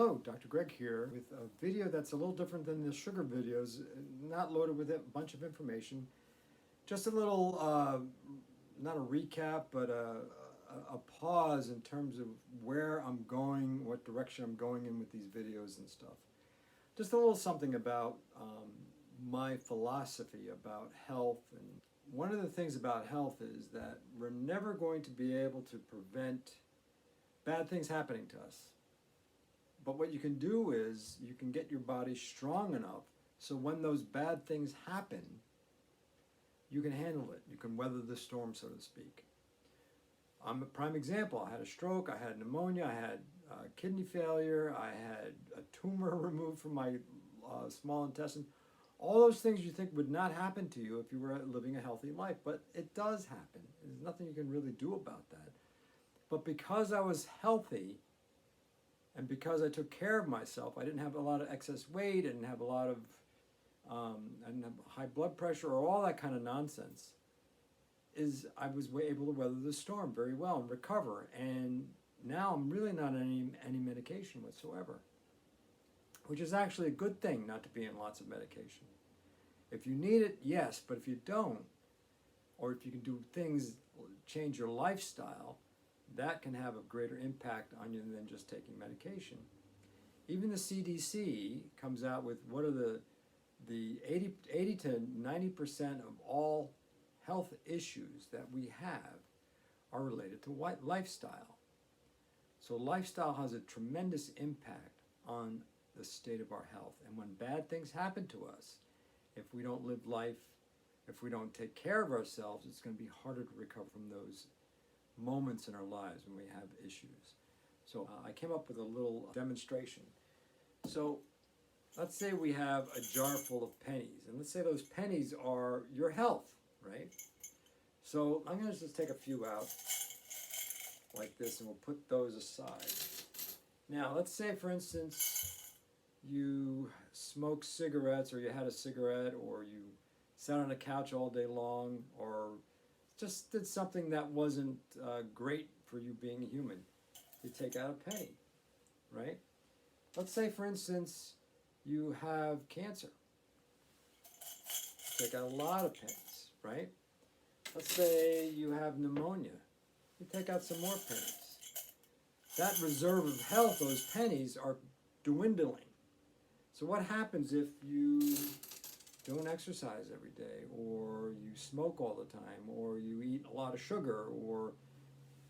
Hello, Dr. Greg here with a video that's a little different than the sugar videos, not loaded with a bunch of information. Just a little, not a recap, but a pause in terms of where I'm going, what direction I'm going in with these videos and stuff. Just a little something about my philosophy about health. And one of the things about health is that we're never going to be able to prevent bad things happening to us. But what you can do is you can get your body strong enough so when those bad things happen, you can handle it. You can weather the storm, so to speak. I'm a prime example. I had a stroke, I had pneumonia, I had kidney failure, I had a tumor removed from my small intestine. All those things you think would not happen to you if you were living a healthy life, but it does happen. There's nothing you can really do about that. But because I was healthy, and because I took care of myself, I didn't have a lot of excess weight, I didn't have a lot of, I didn't have high blood pressure or all that kind of nonsense, I was able to weather the storm very well and recover. And now I'm really not on any medication whatsoever, which is actually a good thing not to be on lots of medication. If you need it, yes, but if you don't, or if you can do things, change your lifestyle, that can have a greater impact on you than just taking medication. Even the CDC comes out with what are the 80 to 90% of all health issues that we have are related to lifestyle. So lifestyle has a tremendous impact on the state of our health. And when bad things happen to us, if we don't live life, if we don't take care of ourselves, it's going to be harder to recover from those moments in our lives when we have issues. So I came up with a little demonstration. So let's say we have a jar full of pennies, and let's say those pennies are your health, right? So I'm going to just take a few out like this, and we'll put those aside. Now let's say, for instance, you smoke cigarettes, or you had a cigarette, or you sat on a couch all day long, or just did something that wasn't great for you being a human. You take out a penny, right? Let's say, for instance, you have cancer. Take out a lot of pennies, right? Let's say you have pneumonia. You take out some more pennies. That reserve of health, those pennies, are dwindling. So what happens if you don't exercise every day, or you smoke all the time, or you eat a lot of sugar, or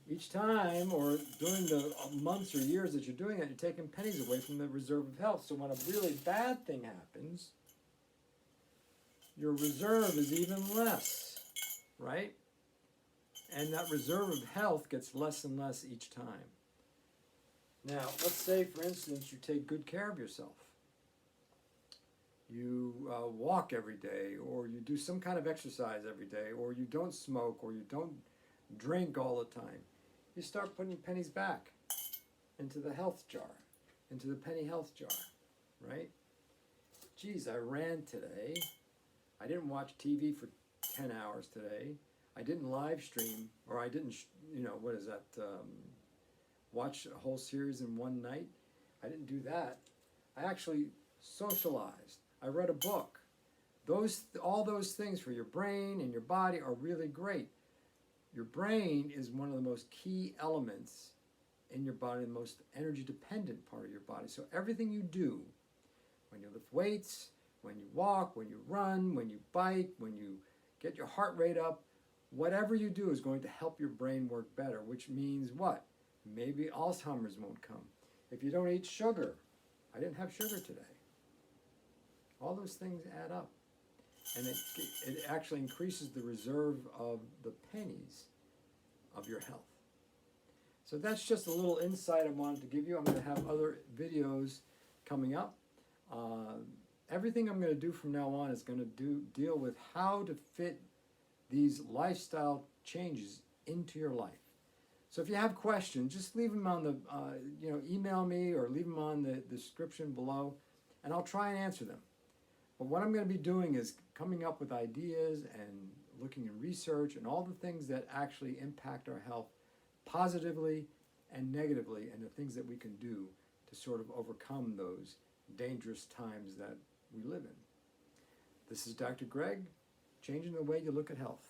each time, or during the months or years that you're doing that, you're taking pennies away from the reserve of health. So when a really bad thing happens, your reserve is even less, right? And that reserve of health gets less and less each time. Now, let's say, for instance, you take good care of yourself. You walk every day, or you do some kind of exercise every day, or you don't smoke, or you don't drink all the time. You start putting pennies back into the health jar, into the penny health jar, right? Geez, I ran today. I didn't watch TV for 10 hours today. I didn't live stream, or I didn't, what is that, watch a whole series in one night. I didn't do that. I actually socialized. I read a book. All those things for your brain and your body are really great. Your brain is one of the most key elements in your body, the most energy dependent part of your body. So everything you do, when you lift weights, when you walk, when you run, when you bike, when you get your heart rate up, whatever you do is going to help your brain work better, which means what? Maybe Alzheimer's won't come. If you don't eat sugar, I didn't have sugar today. All those things add up, and it actually increases the reserve of the pennies of your health. So that's just a little insight I wanted to give you. I'm going to have other videos coming up. Everything I'm going to do from now on is going to deal with how to fit these lifestyle changes into your life. So if you have questions, just leave them on the, email me or leave them on the description below, and I'll try and answer them. But what I'm going to be doing is coming up with ideas and looking in research and all the things that actually impact our health positively and negatively, and the things that we can do to sort of overcome those dangerous times that we live in. This is Dr. Greg, changing the way you look at health.